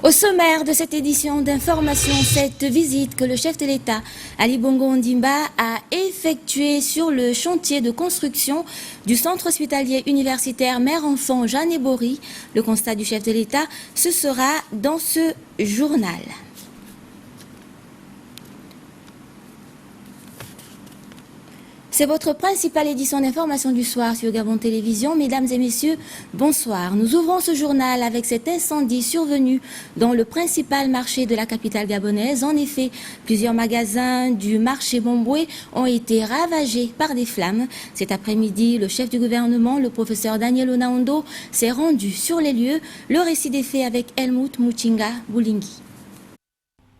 Au sommaire de cette édition d'information, cette visite que le chef de l'État, Ali Bongo Ondimba, a effectuée sur le chantier de construction du centre hospitalier universitaire Mère-Enfant Jeanne Ebory. Le constat du chef de l'État, ce sera dans ce journal. C'est votre principale édition d'information du soir sur Gabon Télévision. Mesdames et messieurs, bonsoir. Nous ouvrons ce journal avec cet incendie survenu dans le principal marché de la capitale gabonaise. En effet, plusieurs magasins du marché Bomboué ont été ravagés par des flammes. Cet après-midi, le chef du gouvernement, le professeur Daniel Onaondo, s'est rendu sur les lieux. Le récit des faits avec Helmut Muchinga Boulingi.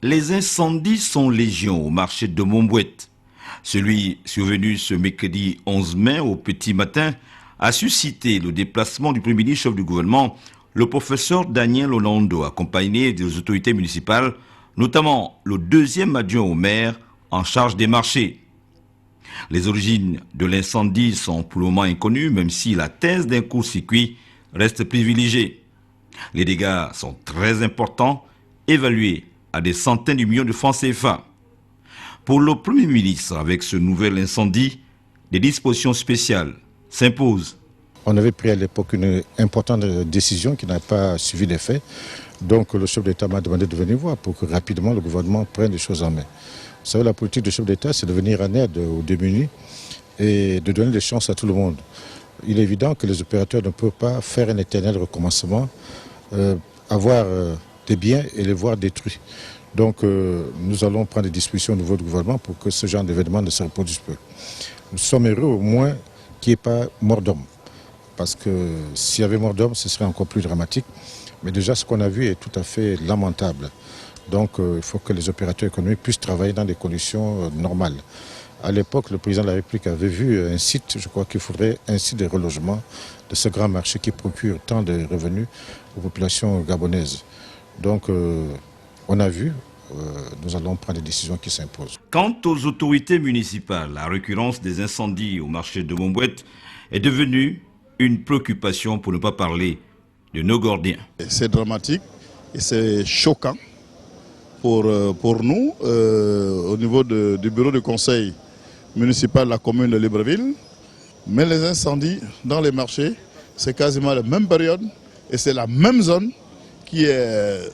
Les incendies sont légion au marché de Mombouet. Celui survenu ce mercredi 11 mai au petit matin a suscité le déplacement du Premier ministre chef du gouvernement, le professeur Daniel Onaondo, accompagné des autorités municipales, notamment le deuxième adjoint au maire en charge des marchés. Les origines de l'incendie sont pour le moment inconnues, même si la thèse d'un court-circuit reste privilégiée. Les dégâts sont très importants, évalués à des centaines de millions de francs CFA. Pour le Premier ministre, avec ce nouvel incendie, des dispositions spéciales s'imposent. On avait pris à l'époque une importante décision qui n'a pas suivi les faits. Donc le chef d'État m'a demandé de venir voir pour que rapidement le gouvernement prenne les choses en main. Vous savez, la politique du chef d'État, c'est de venir en aide aux démunis et de donner des chances à tout le monde. Il est évident que les opérateurs ne peuvent pas faire un éternel recommencement, avoir des biens et les voir détruits. Donc nous allons prendre des dispositions au niveau du gouvernement pour que ce genre d'événement ne se reproduise plus. Nous sommes heureux au moins qu'il n'y ait pas mort d'homme. Parce que s'il y avait mort d'homme, ce serait encore plus dramatique. Mais déjà ce qu'on a vu est tout à fait lamentable. Donc il faut que les opérateurs économiques puissent travailler dans des conditions normales. À l'époque, le président de la République avait vu un site, je crois qu'il faudrait un site de relogement de ce grand marché qui procure tant de revenus aux populations gabonaises. Donc on a vu, nous allons prendre des décisions qui s'imposent. Quant aux autorités municipales, la récurrence des incendies au marché de Mombouet est devenue une préoccupation, pour ne pas parler de nos Gordiens. C'est dramatique et c'est choquant pour nous, au niveau du bureau de conseil municipal de la commune de Libreville. Mais les incendies dans les marchés, c'est quasiment la même période et c'est la même zone qui est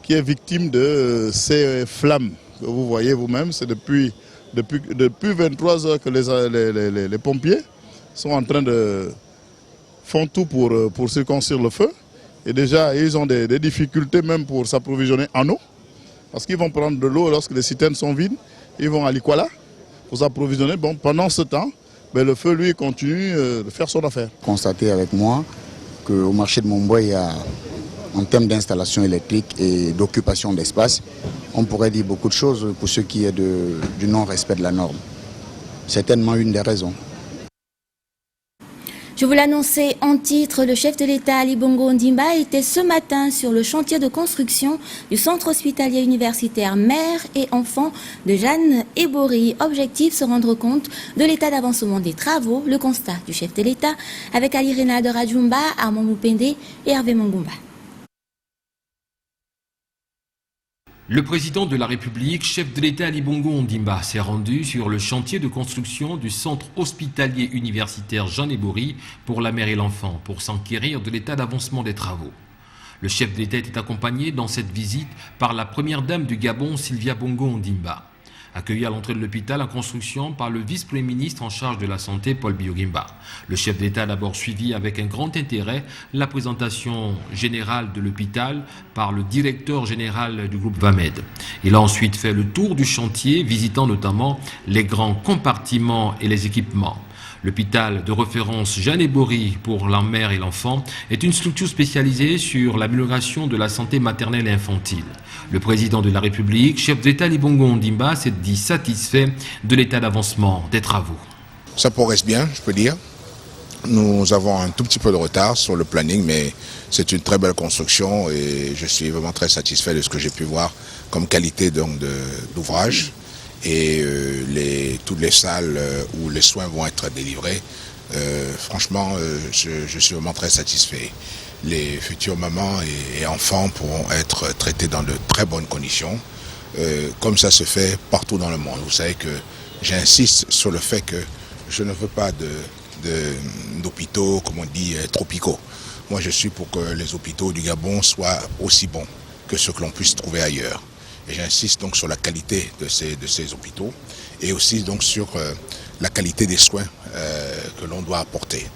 victime de ces flammes que vous voyez vous-même. C'est depuis 23 heures que les pompiers sont en train de faire tout pour circonscrire le feu. Et déjà, ils ont des difficultés même pour s'approvisionner en eau. Parce qu'ils vont prendre de l'eau lorsque les citernes sont vides. Ils vont à l'Ikwala pour s'approvisionner. Bon, pendant ce temps, le feu, lui, continue de faire son affaire. Constatez avec moi qu'au marché de Momboué, il y a, en termes d'installation électrique et d'occupation d'espace, on pourrait dire beaucoup de choses pour ce qui est du non-respect de la norme. Certainement une des raisons. Je vous l'annonçais en titre, le chef de l'État Ali Bongo Ondimba était ce matin sur le chantier de construction du centre hospitalier universitaire Mère et Enfants de Jeanne Ebory. Objectif, se rendre compte de l'état d'avancement des travaux, le constat du chef de l'État avec Ali Rena de Rajumba, Armand Moupende et Hervé Mongumba. Le président de la République, chef de l'État Ali Bongo Ondimba, s'est rendu sur le chantier de construction du centre hospitalier universitaire Jeanne Ebory pour la mère et l'enfant, pour s'enquérir de l'état d'avancement des travaux. Le chef de l'État était accompagné dans cette visite par la première dame du Gabon, Sylvia Bongo Ondimba. Accueilli à l'entrée de l'hôpital en construction par le vice-premier ministre en charge de la santé, Paul Biogimba. Le chef d'État a d'abord suivi avec un grand intérêt la présentation générale de l'hôpital par le directeur général du groupe Vamed. Il a ensuite fait le tour du chantier, visitant notamment les grands compartiments et les équipements. L'hôpital de référence Jeanne Ebory pour la mère et l'enfant est une structure spécialisée sur l'amélioration de la santé maternelle et infantile. Le président de la République, chef d'État Ali Bongo Ondimba, s'est dit satisfait de l'état d'avancement des travaux. Ça progresse bien, je peux dire. Nous avons un tout petit peu de retard sur le planning, mais c'est une très belle construction et je suis vraiment très satisfait de ce que j'ai pu voir comme qualité d'ouvrage et toutes les salles où les soins vont être délivrés. Franchement, je suis vraiment très satisfait. Les futures mamans et enfants pourront être traités dans de très bonnes conditions, comme ça se fait partout dans le monde. Vous savez que j'insiste sur le fait que je ne veux pas d'hôpitaux, comme on dit, tropicaux. Moi, je suis pour que les hôpitaux du Gabon soient aussi bons que ceux que l'on puisse trouver ailleurs. Et j'insiste donc sur la qualité de ces hôpitaux et aussi donc sur la qualité des soins que l'on doit apporter.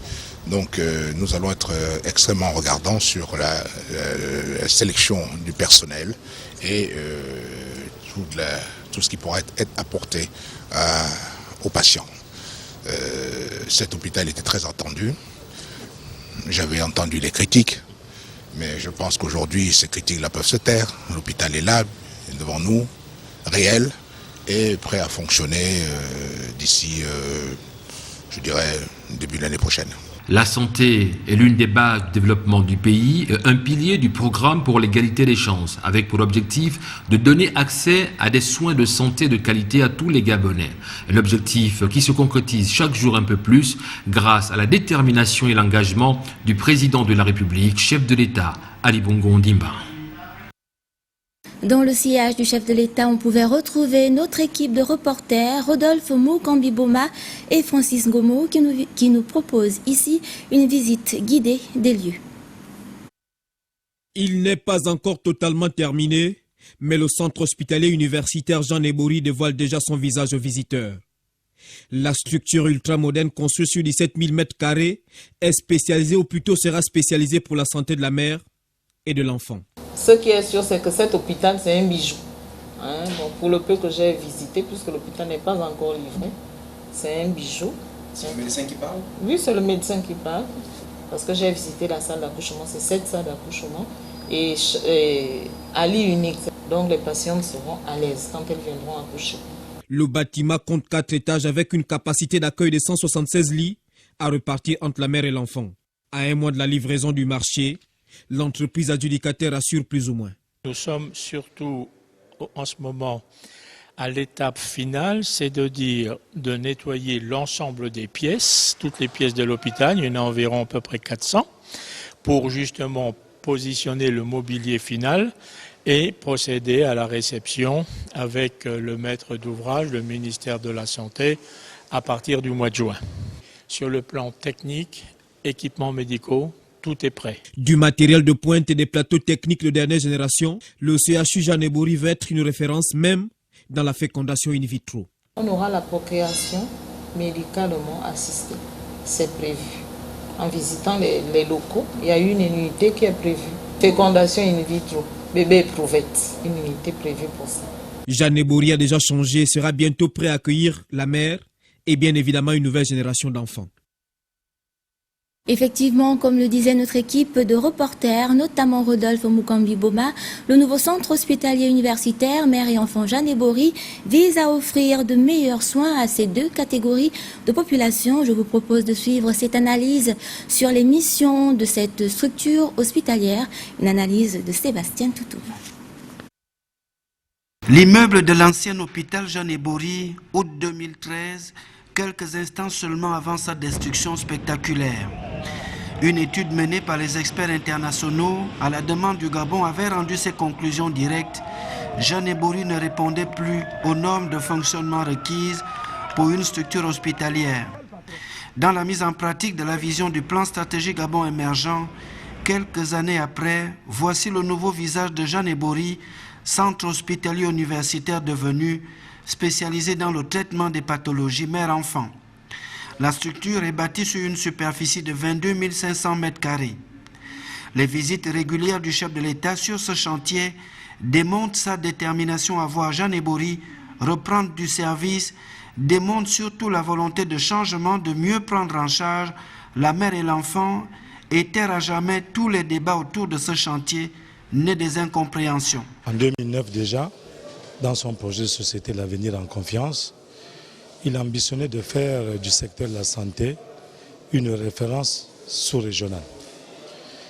Donc nous allons être extrêmement regardants sur la sélection du personnel et tout ce qui pourra être apporté aux patients. Cet hôpital était très attendu. J'avais entendu les critiques, mais je pense qu'aujourd'hui ces critiques-là peuvent se taire. L'hôpital est là, devant nous, réel et prêt à fonctionner d'ici, je dirais, début de l'année prochaine. La santé est l'une des bases du développement du pays, un pilier du programme pour l'égalité des chances, avec pour objectif de donner accès à des soins de santé de qualité à tous les Gabonais. L'objectif qui se concrétise chaque jour un peu plus grâce à la détermination et l'engagement du président de la République, chef de l'État, Ali Bongo Ondimba. Dans le sillage du chef de l'État, on pouvait retrouver notre équipe de reporters, Rodolphe Moukambiboma et Francis Ngomo, qui nous proposent ici une visite guidée des lieux. Il n'est pas encore totalement terminé, mais le centre hospitalier universitaire Jean Ebori dévoile déjà son visage aux visiteurs. La structure ultramoderne construite sur 17 000 m² est spécialisée, ou plutôt sera spécialisée pour la santé de la mère et de l'enfant. Ce qui est sûr, c'est que cet hôpital, c'est un bijou. Donc pour le peu que j'ai visité, puisque l'hôpital n'est pas encore livré, c'est un bijou. C'est le médecin qui parle? Oui, c'est le médecin qui parle. Parce que j'ai visité la salle d'accouchement, c'est cette salle d'accouchement. Et à lit unique. Donc les patientes seront à l'aise quand elles viendront accoucher. Le bâtiment compte 4 étages avec une capacité d'accueil de 176 lits à repartir entre la mère et l'enfant. À un mois de la livraison du marché, l'entreprise adjudicataire assure plus ou moins. Nous sommes surtout en ce moment à l'étape finale, c'est de nettoyer l'ensemble des pièces, toutes les pièces de l'hôpital, il y en a environ à peu près 400, pour justement positionner le mobilier final et procéder à la réception avec le maître d'ouvrage, le ministère de la Santé, à partir du mois de juin. Sur le plan technique, équipements médicaux, tout est prêt. Du matériel de pointe et des plateaux techniques de dernière génération, le CHU Jean Ebori va être une référence même dans la fécondation in vitro. On aura la procréation médicalement assistée. C'est prévu. En visitant les locaux, il y a une unité qui est prévue. Fécondation in vitro, bébé éprouvette, une unité prévue pour ça. Jean Ebori a déjà changé et sera bientôt prêt à accueillir la mère et bien évidemment une nouvelle génération d'enfants. Effectivement, comme le disait notre équipe de reporters, notamment Rodolphe Moukambiboma, le nouveau centre hospitalier universitaire mère et enfant Jean Ebori vise à offrir de meilleurs soins à ces deux catégories de population. Je vous propose de suivre cette analyse sur les missions de cette structure hospitalière, une analyse de Sébastien Toutou. L'immeuble de l'ancien hôpital Jean Ebori, août 2013, quelques instants seulement avant sa destruction spectaculaire. Une étude menée par les experts internationaux à la demande du Gabon avait rendu ses conclusions directes. Jean Ebori ne répondait plus aux normes de fonctionnement requises pour une structure hospitalière. Dans la mise en pratique de la vision du plan stratégique Gabon émergent, quelques années après, voici le nouveau visage de Jean Ebori, centre hospitalier universitaire devenu spécialisé dans le traitement des pathologies mère-enfant. La structure est bâtie sur une superficie de 22 500 m². Les visites régulières du chef de l'État sur ce chantier démontrent sa détermination à voir Jean Ebori reprendre du service, démontrent surtout la volonté de changement, de mieux prendre en charge la mère et l'enfant et taire à jamais tous les débats autour de ce chantier nés des incompréhensions. En 2009 déjà, dans son projet de société L'avenir en confiance, il ambitionnait de faire du secteur de la santé une référence sous-régionale.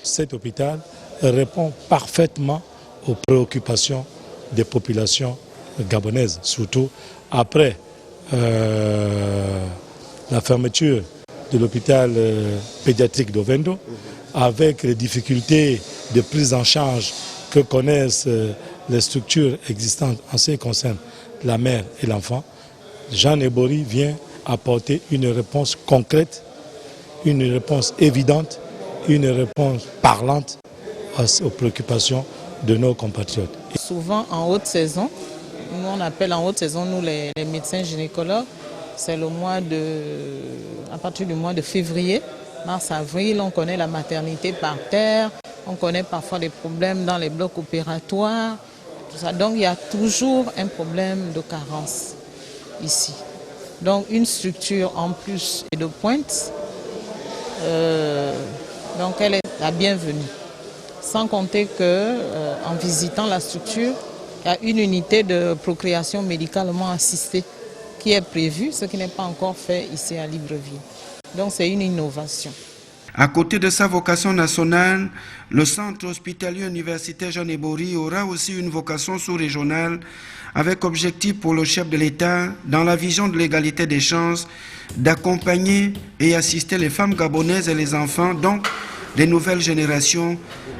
Cet hôpital répond parfaitement aux préoccupations des populations gabonaise, surtout après la fermeture de l'hôpital pédiatrique d'Ovendo, avec les difficultés de prise en charge que connaissent les structures existantes en ce qui concerne la mère et l'enfant. Jean Ebori vient apporter une réponse concrète, une réponse évidente, une réponse parlante aux préoccupations de nos compatriotes. Souvent en haute saison, nous on appelle en haute saison, nous les médecins gynécologues, c'est à partir du mois de février, mars-avril, on connaît la maternité par terre, on connaît parfois des problèmes dans les blocs opératoires, tout ça. Donc il y a toujours un problème de carence ici. Donc une structure en plus et de pointe, donc elle est la bienvenue. Sans compter qu'en visitant la structure, il y a une unité de procréation médicalement assistée qui est prévue, ce qui n'est pas encore fait ici à Libreville. Donc c'est une innovation. À côté de sa vocation nationale, le centre hospitalier universitaire Jean Ebori aura aussi une vocation sous-régionale avec objectif pour le chef de l'État, dans la vision de l'égalité des chances, d'accompagner et assister les femmes gabonaises et les enfants, donc des nouvelles générations,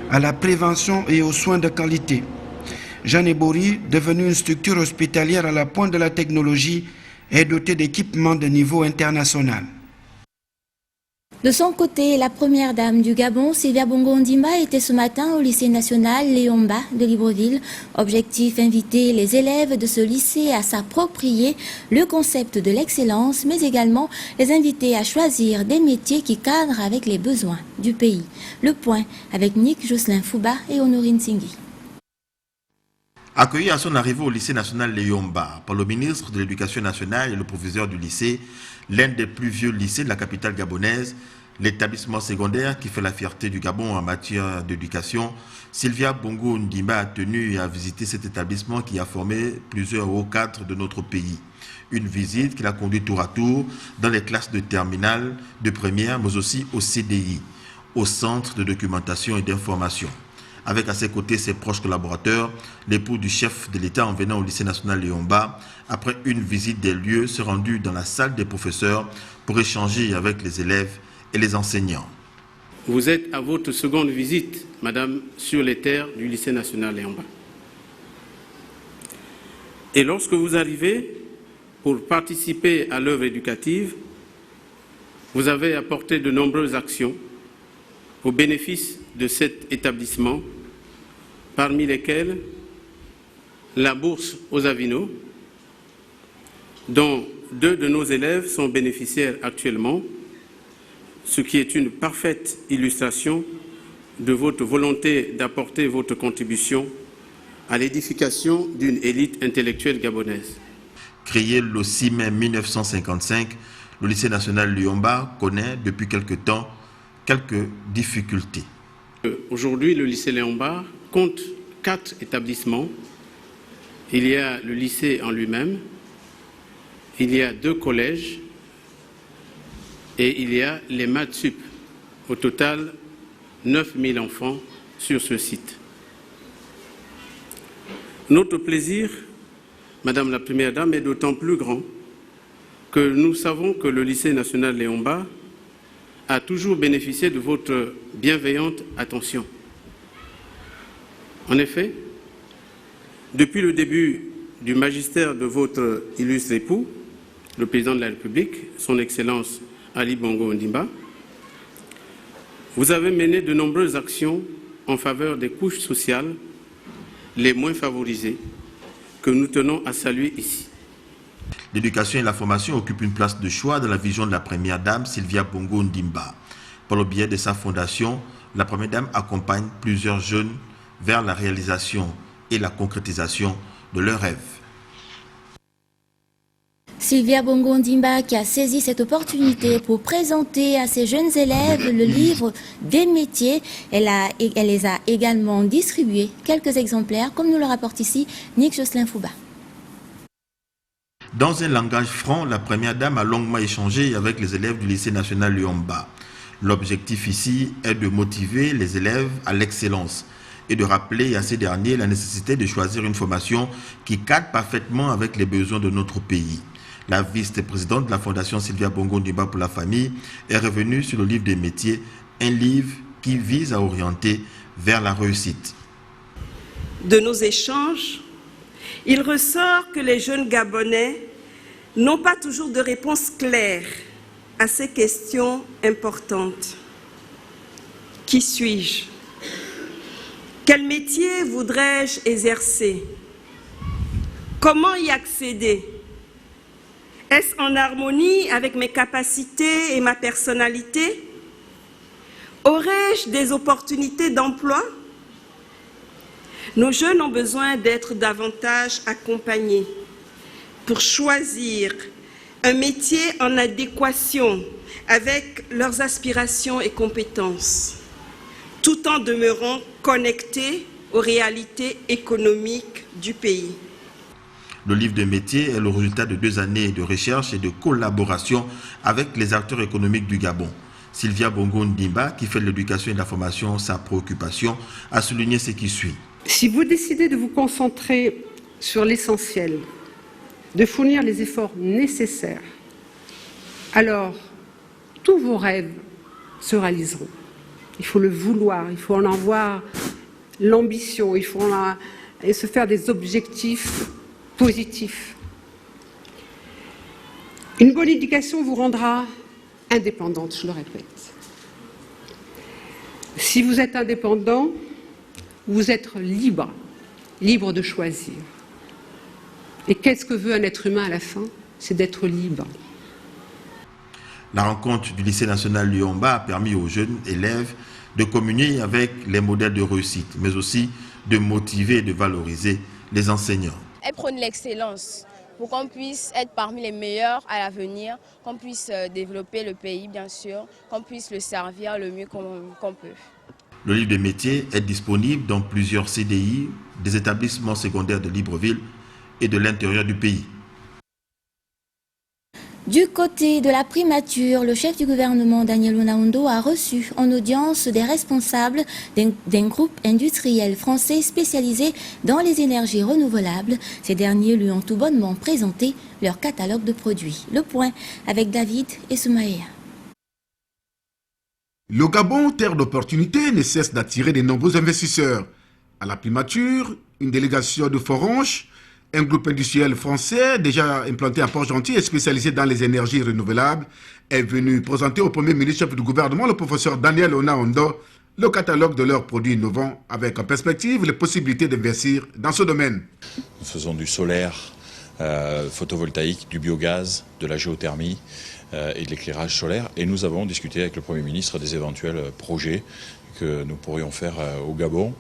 à la prévention et aux soins de qualité. Jean Ebori, devenu une structure hospitalière à la pointe de la technologie, est doté d'équipements de niveau international. De son côté, la première dame du Gabon, Sylvia Bongo Ondimba, était ce matin au lycée national Léon Mba de Libreville. Objectif, inviter les élèves de ce lycée à s'approprier le concept de l'excellence, mais également les inviter à choisir des métiers qui cadrent avec les besoins du pays. Le point avec Nick Jocelyn Fouba et Honorine Singhi. Accueilli à son arrivée au lycée national Léon Mba par le ministre de l'Éducation nationale et le proviseur du lycée, l'un des plus vieux lycées de la capitale gabonaise, l'établissement secondaire qui fait la fierté du Gabon en matière d'éducation, Sylvia Bongo Ondimba a tenu à visiter cet établissement qui a formé plusieurs hauts cadres de notre pays. Une visite qui l'a conduit tour à tour dans les classes de terminale, de première, mais aussi au CDI, au Centre de documentation et d'information. Avec à ses côtés ses proches collaborateurs, l'époux du chef de l'État en venant au lycée national Léon Mba, après une visite des lieux, s'est rendu dans la salle des professeurs pour échanger avec les élèves et les enseignants. Vous êtes à votre seconde visite, madame, sur les terres du lycée national Léon Mba. Et lorsque vous arrivez pour participer à l'œuvre éducative, vous avez apporté de nombreuses actions au bénéfice de cet établissement, parmi lesquels la bourse aux Avino, dont 2 de nos élèves sont bénéficiaires actuellement, ce qui est une parfaite illustration de votre volonté d'apporter votre contribution à l'édification d'une élite intellectuelle gabonaise. Créé le 6 mai 1955, le lycée national Léon Mba connaît depuis quelque temps quelques difficultés. Aujourd'hui, le lycée Léon Mba compte 4 établissements. Il y a le lycée en lui-même, il y a 2 collèges et il y a les maths sup. Au total, 9000 enfants sur ce site. Notre plaisir, Madame la Première Dame, est d'autant plus grand que nous savons que le lycée national Léon Mba a toujours bénéficié de votre bienveillante attention. En effet, depuis le début du magistère de votre illustre époux, le président de la République, son Excellence Ali Bongo Ondimba, vous avez mené de nombreuses actions en faveur des couches sociales les moins favorisées, que nous tenons à saluer ici. L'éducation et la formation occupent une place de choix dans la vision de la Première Dame Sylvia Bongo Ondimba. Par le biais de sa fondation, la Première Dame accompagne plusieurs jeunes vers la réalisation et la concrétisation de leurs rêves. Sylvia Bongo Ondimba qui a saisi cette opportunité pour présenter à ses jeunes élèves le livre des métiers. Elle les a également distribués, quelques exemplaires, comme nous le rapporte ici Nick Jocelyn Fouba. Dans un langage franc, la Première Dame a longuement échangé avec les élèves du lycée national Léon Mba. L'objectif ici est de motiver les élèves à l'excellence et de rappeler à ces derniers la nécessité de choisir une formation qui cadre parfaitement avec les besoins de notre pays. La vice-présidente de la Fondation Sylvia Bongo Ndimba pour la famille est revenue sur le livre des métiers, un livre qui vise à orienter vers la réussite. De nos échanges, il ressort que les jeunes Gabonais n'ont pas toujours de réponse claire à ces questions importantes. Qui suis-je? Quel métier voudrais-je exercer? Comment y accéder? Est-ce en harmonie avec mes capacités et ma personnalité? Aurais-je des opportunités d'emploi? Nos jeunes ont besoin d'être davantage accompagnés pour choisir un métier en adéquation avec leurs aspirations et compétences, tout en demeurant connectés aux réalités économiques du pays. Le livre de métier est le résultat de 2 années de recherche et de collaboration avec les acteurs économiques du Gabon. Sylvia Bongo Ndimba, qui fait de l'éducation et de la formation sa préoccupation, a souligné ce qui suit. Si vous décidez de vous concentrer sur l'essentiel, de fournir les efforts nécessaires, alors tous vos rêves se réaliseront. Il faut le vouloir, il faut en avoir l'ambition, il faut se faire des objectifs positifs. Une bonne éducation vous rendra indépendante, je le répète. Si vous êtes indépendant, vous êtes libre, libre de choisir. Et qu'est-ce que veut un être humain à la fin? C'est d'être libre. La rencontre du lycée national Luyomba a permis aux jeunes élèves de communier avec les modèles de réussite, mais aussi de motiver et de valoriser les enseignants. Elle prône l'excellence pour qu'on puisse être parmi les meilleurs à l'avenir, qu'on puisse développer le pays, bien sûr, qu'on puisse le servir le mieux qu'on peut. Le livre de métier est disponible dans plusieurs CDI, des établissements secondaires de Libreville et de l'intérieur du pays. Du côté de la primature, le chef du gouvernement Daniel Onaondo a reçu en audience des responsables d'un groupe industriel français spécialisé dans les énergies renouvelables. Ces derniers lui ont tout bonnement présenté leur catalogue de produits. Le point avec David et Soumaïa. Le Gabon, terre d'opportunités, ne cesse d'attirer de nombreux investisseurs. À la primature, une délégation de Forange, un groupe industriel français déjà implanté à Port-Gentil et spécialisé dans les énergies renouvelables, est venu présenter au Premier ministre chef du gouvernement, le professeur Daniel Onaondo, le catalogue de leurs produits innovants avec en perspective les possibilités d'investir dans ce domaine. Nous faisons du solaire, photovoltaïque, du biogaz, de la géothermie et de l'éclairage solaire. Et nous avons discuté avec le Premier ministre des éventuels projets que nous pourrions faire au Gabon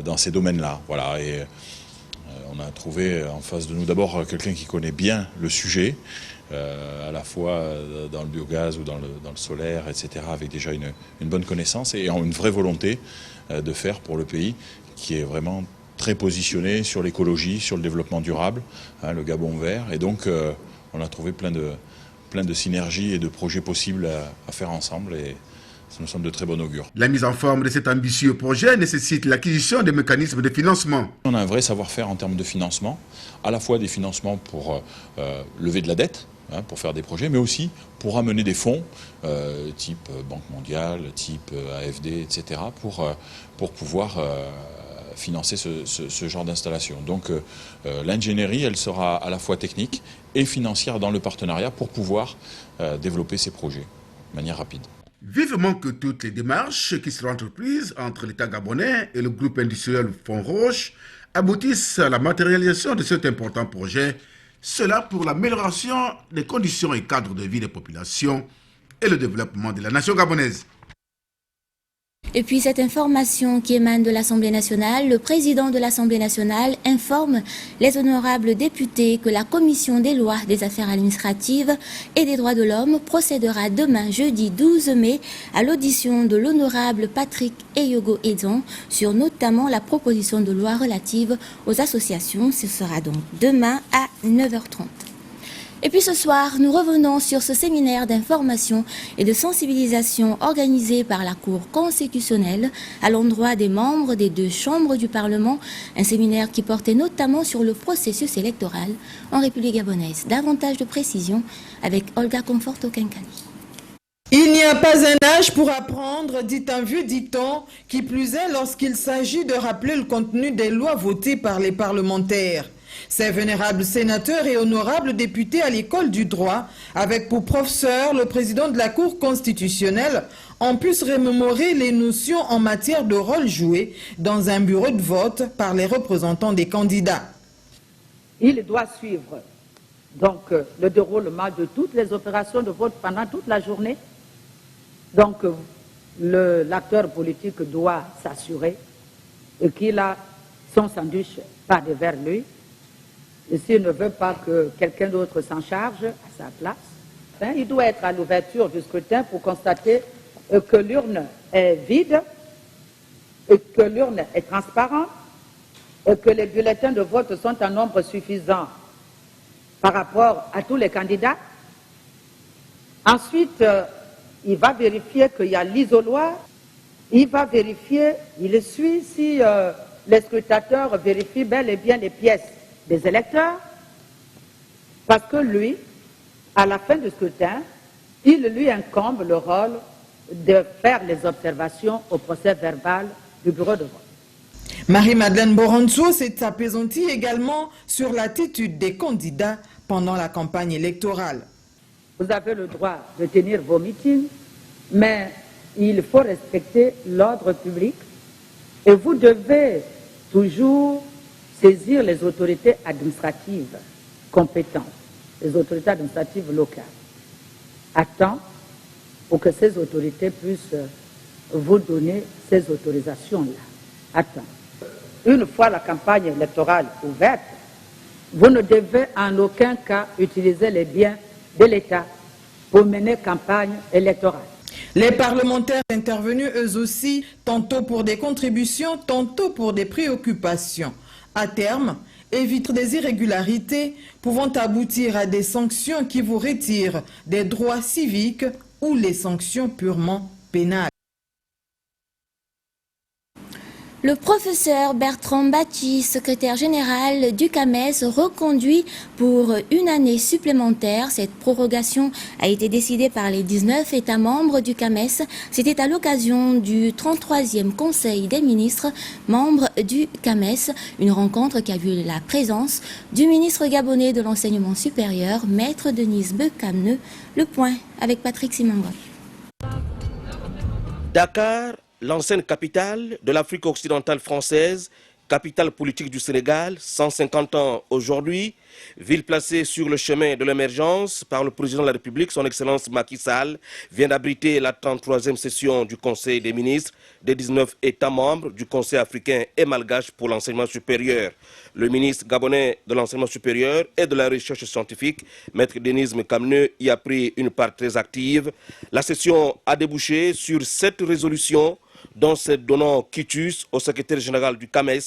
dans ces domaines-là. Voilà. Et on a trouvé en face de nous d'abord quelqu'un qui connaît bien le sujet, à la fois dans le biogaz ou dans le solaire, etc., avec déjà une bonne connaissance et une vraie volonté de faire pour le pays, qui est vraiment très positionné sur l'écologie, sur le développement durable, le Gabon vert. Et donc on a trouvé plein de synergies et de projets possibles à faire ensemble. Et ça nous semble de très bon augure. La mise en forme de cet ambitieux projet nécessite l'acquisition des mécanismes de financement. On a un vrai savoir-faire en termes de financement, à la fois des financements pour lever de la dette, pour faire des projets, mais aussi pour amener des fonds, type Banque mondiale, type AFD, etc., pour pouvoir financer ce genre d'installation. Donc l'ingénierie, elle sera à la fois technique et financière dans le partenariat pour pouvoir développer ces projets de manière rapide. Vivement que toutes les démarches qui seront entreprises entre l'État gabonais et le groupe industriel Forange aboutissent à la matérialisation de cet important projet, cela pour l'amélioration des conditions et cadres de vie des populations et le développement de la nation gabonaise. Et puis cette information qui émane de l'Assemblée nationale, le président de l'Assemblée nationale informe les honorables députés que la commission des lois, des affaires administratives et des droits de l'homme procédera demain, jeudi 12 mai, à l'audition de l'honorable Patrick Eyogo Edson sur notamment la proposition de loi relative aux associations. Ce sera donc demain à 9h30. Et puis ce soir, nous revenons sur ce séminaire d'information et de sensibilisation organisé par la Cour constitutionnelle à l'endroit des membres des deux chambres du Parlement, un séminaire qui portait notamment sur le processus électoral en République gabonaise. Davantage de précisions avec Olga Conforto-Kenkani. Il n'y a pas un âge pour apprendre, dit un vieux dicton, qui plus est lorsqu'il s'agit de rappeler le contenu des lois votées par les parlementaires. Ces vénérables sénateurs et honorables députés à l'école du droit, avec pour professeur le président de la Cour constitutionnelle, ont pu se remémorer les notions en matière de rôle joué dans un bureau de vote par les représentants des candidats. Il doit suivre donc le déroulement de toutes les opérations de vote pendant toute la journée. Donc l'acteur politique doit s'assurer qu'il a son sandwich pas devant lui. Et s'il ne veut pas que quelqu'un d'autre s'en charge à sa place, il doit être à l'ouverture du scrutin pour constater que l'urne est vide, et que l'urne est transparente, et que les bulletins de vote sont en nombre suffisant par rapport à tous les candidats. Ensuite, il va vérifier qu'il y a l'isoloir, il va vérifier, il suit si les scrutateurs vérifient bel et bien les pièces des électeurs, parce que lui, à la fin du scrutin, il lui incombe le rôle de faire les observations au procès verbal du bureau de vote. Marie-Madeleine Boranzo s'est apaisantie également sur l'attitude des candidats pendant la campagne électorale. Vous avez le droit de tenir vos meetings, mais il faut respecter l'ordre public et vous devez toujours saisir les autorités administratives compétentes, les autorités administratives locales, à temps pour que ces autorités puissent vous donner ces autorisations-là, à temps. Une fois la campagne électorale ouverte, vous ne devez en aucun cas utiliser les biens de l'État pour mener campagne électorale. Les parlementaires intervenus eux aussi, tantôt pour des contributions, tantôt pour des préoccupations. À terme, éviter des irrégularités pouvant aboutir à des sanctions qui vous retirent des droits civiques ou les sanctions purement pénales. Le professeur Bertrand Bacci, secrétaire général du CAMES, reconduit pour une année supplémentaire. Cette prorogation a été décidée par les 19 États membres du CAMES. C'était à l'occasion du 33e Conseil des ministres membres du CAMES, une rencontre qui a vu la présence du ministre gabonais de l'enseignement supérieur, Maître Denise Bekamneu. Le point avec Patrick Simango. Dakar, l'ancienne capitale de l'Afrique occidentale française, capitale politique du Sénégal, 150 ans aujourd'hui, ville placée sur le chemin de l'émergence par le président de la République, son Excellence Macky Sall, vient d'abriter la 33e session du Conseil des ministres des 19 États membres du Conseil africain et malgache pour l'enseignement supérieur. Le ministre gabonais de l'enseignement supérieur et de la recherche scientifique, Maître Denise Bekamneu, y a pris une part très active. La session a débouché sur 7 résolutions, dont cette donnant quitus au secrétaire général du CAMES,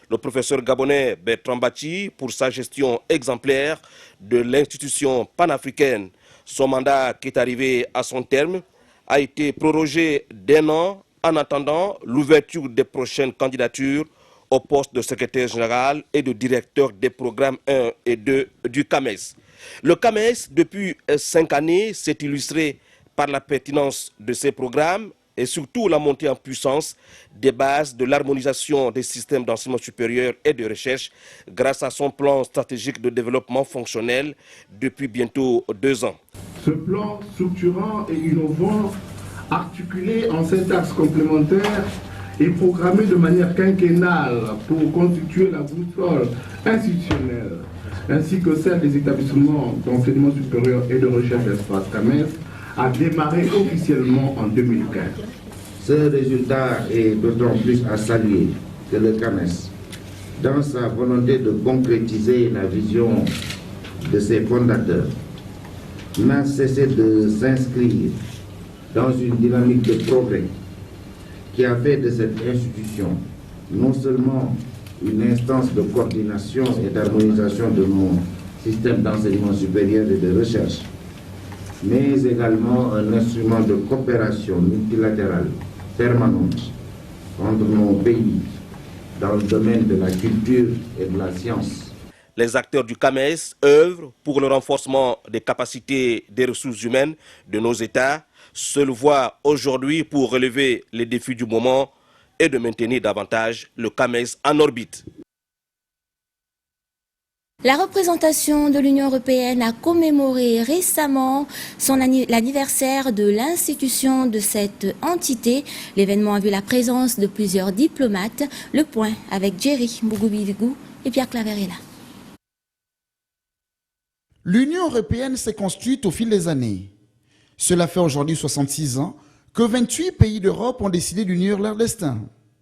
le professeur gabonais Bertrand Bacci, pour sa gestion exemplaire de l'institution panafricaine. Son mandat, qui est arrivé à son terme, a été prorogé d'1 an en attendant l'ouverture des prochaines candidatures au poste de secrétaire général et de directeur des programmes 1 et 2 du CAMES. Le CAMES, depuis 5 années, s'est illustré par la pertinence de ses programmes et surtout la montée en puissance des bases de l'harmonisation des systèmes d'enseignement supérieur et de recherche grâce à son plan stratégique de développement fonctionnel depuis bientôt 2 ans. Ce plan structurant et innovant, articulé en 7 axes complémentaires, est programmé de manière quinquennale pour constituer la boussole institutionnelle ainsi que celle des établissements d'enseignement supérieur et de recherche d'espace CAMES a démarré officiellement en 2015. Ce résultat est d'autant plus à saluer que le CAMES, dans sa volonté de concrétiser la vision de ses fondateurs, n'a cessé de s'inscrire dans une dynamique de progrès qui a fait de cette institution non seulement une instance de coordination et d'harmonisation de nos système d'enseignement supérieur et de recherche, mais également un instrument de coopération multilatérale permanente entre nos pays dans le domaine de la culture et de la science. Les acteurs du CAMES œuvrent pour le renforcement des capacités des ressources humaines de nos États, seule voie aujourd'hui pour relever les défis du moment et de maintenir davantage le CAMES en orbite. La représentation de l'Union européenne a commémoré récemment l'anniversaire de l'institution de cette entité. L'événement a vu la présence de plusieurs diplomates. Le point avec Jerry Mbougoubidou et Pierre Claverella. L'Union européenne s'est construite au fil des années. Cela fait aujourd'hui 66 ans que 28 pays d'Europe ont décidé d'unir leur destin.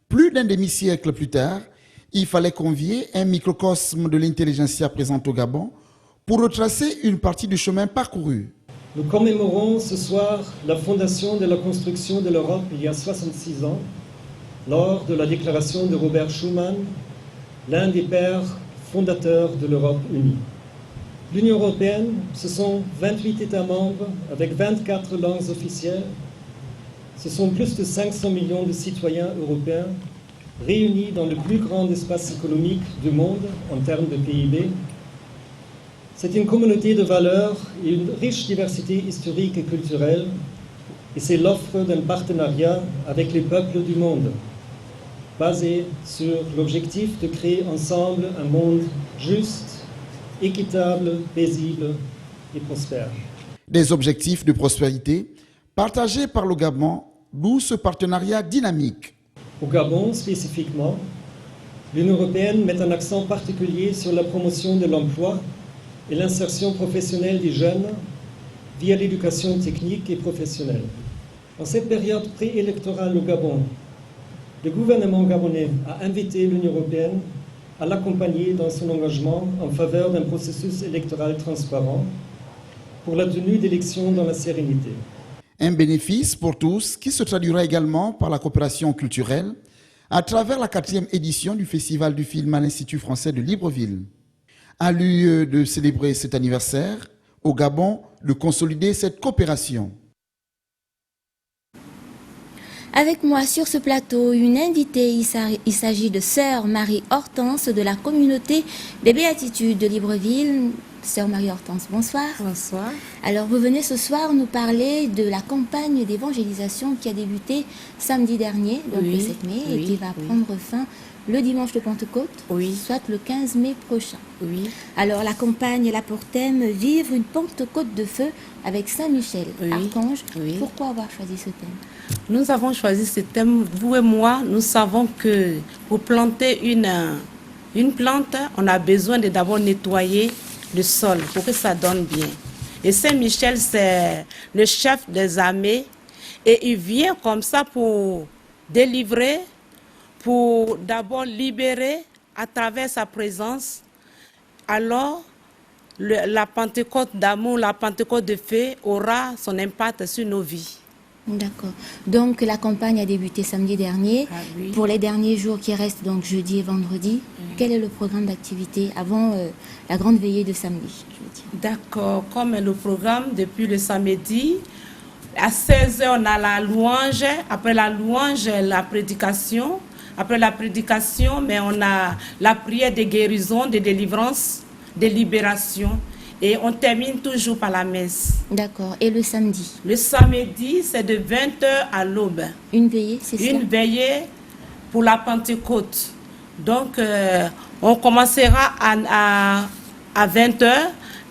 Plus d'un demi-siècle plus tard, il fallait convier un microcosme de l'intelligentsia présente au Gabon pour retracer une partie du chemin parcouru. Nous commémorons ce soir la fondation de la construction de l'Europe il y a 66 ans, lors de la déclaration de Robert Schuman, l'un des pères fondateurs de l'Europe unie. L'Union européenne, ce sont 28 États membres avec 24 langues officielles. Ce sont plus de 500 millions de citoyens européens réunis dans le plus grand espace économique du monde en termes de PIB. C'est une communauté de valeurs et une riche diversité historique et culturelle, et c'est l'offre d'un partenariat avec les peuples du monde, basé sur l'objectif de créer ensemble un monde juste, équitable, paisible et prospère. Des objectifs de prospérité partagés par le Gabon, d'où ce partenariat dynamique. Au Gabon, spécifiquement, l'Union européenne met un accent particulier sur la promotion de l'emploi et l'insertion professionnelle des jeunes via l'éducation technique et professionnelle. En cette période préélectorale au Gabon, le gouvernement gabonais a invité l'Union européenne à l'accompagner dans son engagement en faveur d'un processus électoral transparent pour la tenue d'élections dans la sérénité. Un bénéfice pour tous qui se traduira également par la coopération culturelle à travers la 4e édition du Festival du film à l'Institut français de Libreville. À lieu de célébrer cet anniversaire, au Gabon, de consolider cette coopération. Avec moi sur ce plateau, une invitée, il s'agit de Sœur Marie-Hortense de la communauté des Béatitudes de Libreville. Sœur Marie-Hortense, bonsoir. Bonsoir. Alors, vous venez ce soir nous parler de la campagne d'évangélisation qui a débuté samedi dernier, donc le 7 mai, et qui va prendre fin le dimanche de Pentecôte, soit le 15 mai prochain. Alors, la campagne elle a pour thème « Vivre une Pentecôte de feu avec Saint-Michel, archange ». Pourquoi avoir choisi ce thème? Nous avons choisi ce thème, vous et moi, nous savons que pour planter une plante, on a besoin de d'abord nettoyer le sol pour que ça donne bien. Et Saint-Michel, c'est le chef des armées et il vient comme ça pour délivrer, pour d'abord libérer à travers sa présence. Alors, la Pentecôte d'amour, la Pentecôte de feu aura son impact sur nos vies. D'accord. Donc la campagne a débuté samedi dernier. Pour les derniers jours qui restent, donc jeudi et vendredi, quel est le programme d'activité avant la grande veillée de samedi? D'accord. Comme le programme depuis le samedi, à 16h on a la louange. Après la louange, la prédication. Après la prédication, mais on a la prière de guérison, de délivrance, de libération. Et on termine toujours par la messe. D'accord. Et le samedi? Le samedi, c'est de 20h à l'aube. Une veillée, c'est ça? Une veillée pour la Pentecôte. Donc, on commencera à 20h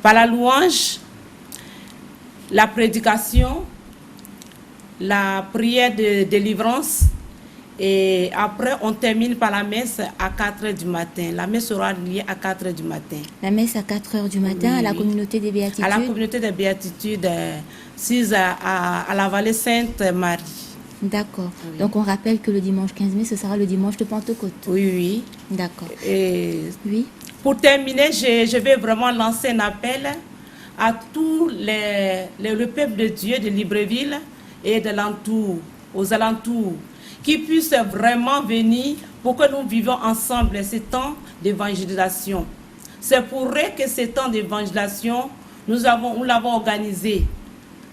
par la louange, la prédication, la prière de délivrance. Et après, on termine par la messe à 4h du matin. La messe sera liée à 4h du matin. La messe à 4h du matin à la communauté des Béatitudes? À la communauté des Béatitudes, à la vallée Sainte-Marie. D'accord. Donc on rappelle que le dimanche 15 mai, ce sera le dimanche de Pentecôte. Oui. D'accord. Et pour terminer, je vais vraiment lancer un appel à tout le peuple de Dieu de Libreville et aux alentours, qui puissent vraiment venir pour que nous vivions ensemble ces temps d'évangélisation. C'est pour que ce temps d'évangélisation, nous l'avons organisé.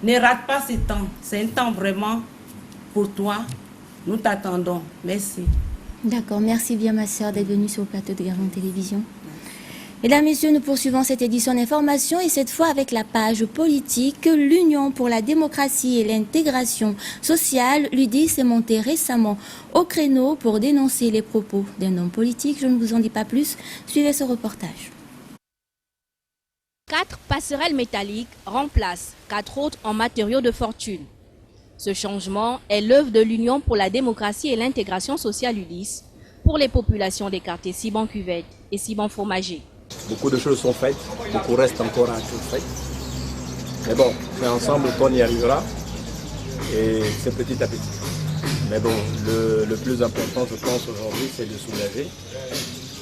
Ne rate pas ce temps. C'est un temps vraiment pour toi. Nous t'attendons. Merci. D'accord, merci bien ma sœur d'être venue sur le plateau de Gabon Télévision. Mesdames, Messieurs, nous poursuivons cette édition d'information et cette fois avec la page politique. L'Union pour la démocratie et l'intégration sociale, l'UDIS, est montée récemment au créneau pour dénoncer les propos d'un homme politique. Je ne vous en dis pas plus. Suivez ce reportage. 4 passerelles métalliques remplacent 4 autres en matériaux de fortune. Ce changement est l'œuvre de l'Union pour la démocratie et l'intégration sociale UDIS pour les populations des quartiers Siban-Cuvette et Siban-Fromager. Beaucoup de choses sont faites, beaucoup reste encore à être fait. Mais bon, c'est ensemble qu'on y arrivera et c'est petit à petit. Mais bon, le plus important, je pense, aujourd'hui, c'est de soulager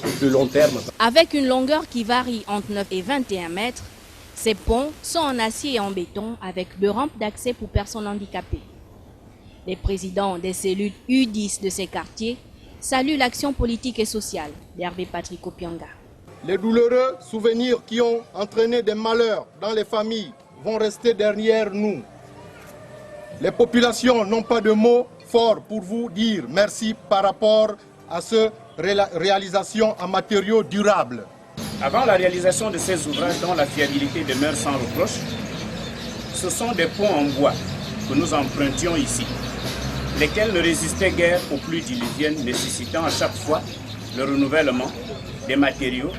au plus long terme. Avec une longueur qui varie entre 9 et 21 mètres, ces ponts sont en acier et en béton avec 2 rampes d'accès pour personnes handicapées. Les présidents des cellules U10 de ces quartiers saluent l'action politique et sociale d'Hervé Patrick Opianga. Les douloureux souvenirs qui ont entraîné des malheurs dans les familles vont rester derrière nous. Les populations n'ont pas de mots forts pour vous dire merci par rapport à cette réalisation en matériaux durables. Avant la réalisation de ces ouvrages dont la fiabilité demeure sans reproche, ce sont des ponts en bois que nous empruntions ici, lesquels ne résistaient guère aux pluies diluviennes, nécessitant à chaque fois le renouvellement des matériaux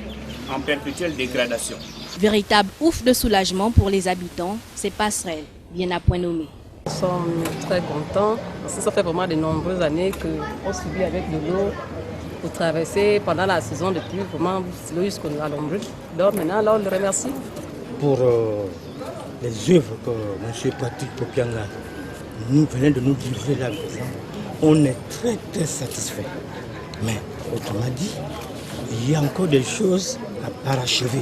en perpétuelle dégradation. Véritable ouf de soulagement pour les habitants, ces passerelles, bien à point nommé. Nous sommes très contents parce que ça fait vraiment de nombreuses années qu'on subit avec de l'eau pour traverser pendant la saison de pluie, vraiment l'eau jusqu'à l'ombre. Donc maintenant, là, on le remercie. Pour les œuvres que M. Patrick Opianga nous venait de nous livrer là, on est très très satisfait. Mais autrement dit, il y a encore des choses à parachever.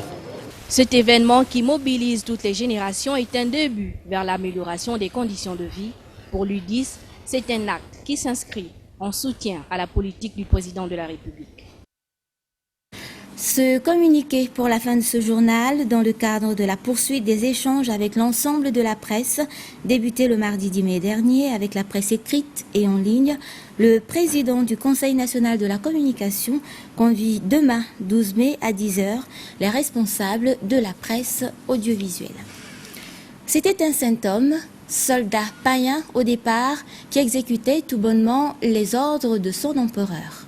Cet événement qui mobilise toutes les générations est un début vers l'amélioration des conditions de vie. Pour l'UDIS, c'est un acte qui s'inscrit en soutien à la politique du président de la République. Ce communiqué pour la fin de ce journal, dans le cadre de la poursuite des échanges avec l'ensemble de la presse, débuté le mardi 10 mai dernier avec la presse écrite et en ligne, le président du Conseil national de la communication convie demain, 12 mai à 10h, les responsables de la presse audiovisuelle. C'était un saint homme, soldat païen au départ, qui exécutait tout bonnement les ordres de son empereur.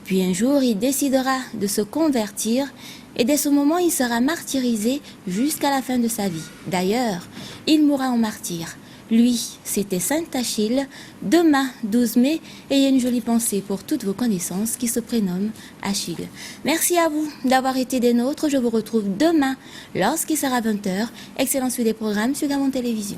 Puis un jour, il décidera de se convertir et dès ce moment, il sera martyrisé jusqu'à la fin de sa vie. D'ailleurs, il mourra en martyr. Lui, c'était Saint Achille. Demain, 12 mai, ayez une jolie pensée pour toutes vos connaissances qui se prénomment Achille. Merci à vous d'avoir été des nôtres. Je vous retrouve demain lorsqu'il sera 20h. Excellent suite des programmes sur Gabon Télévision.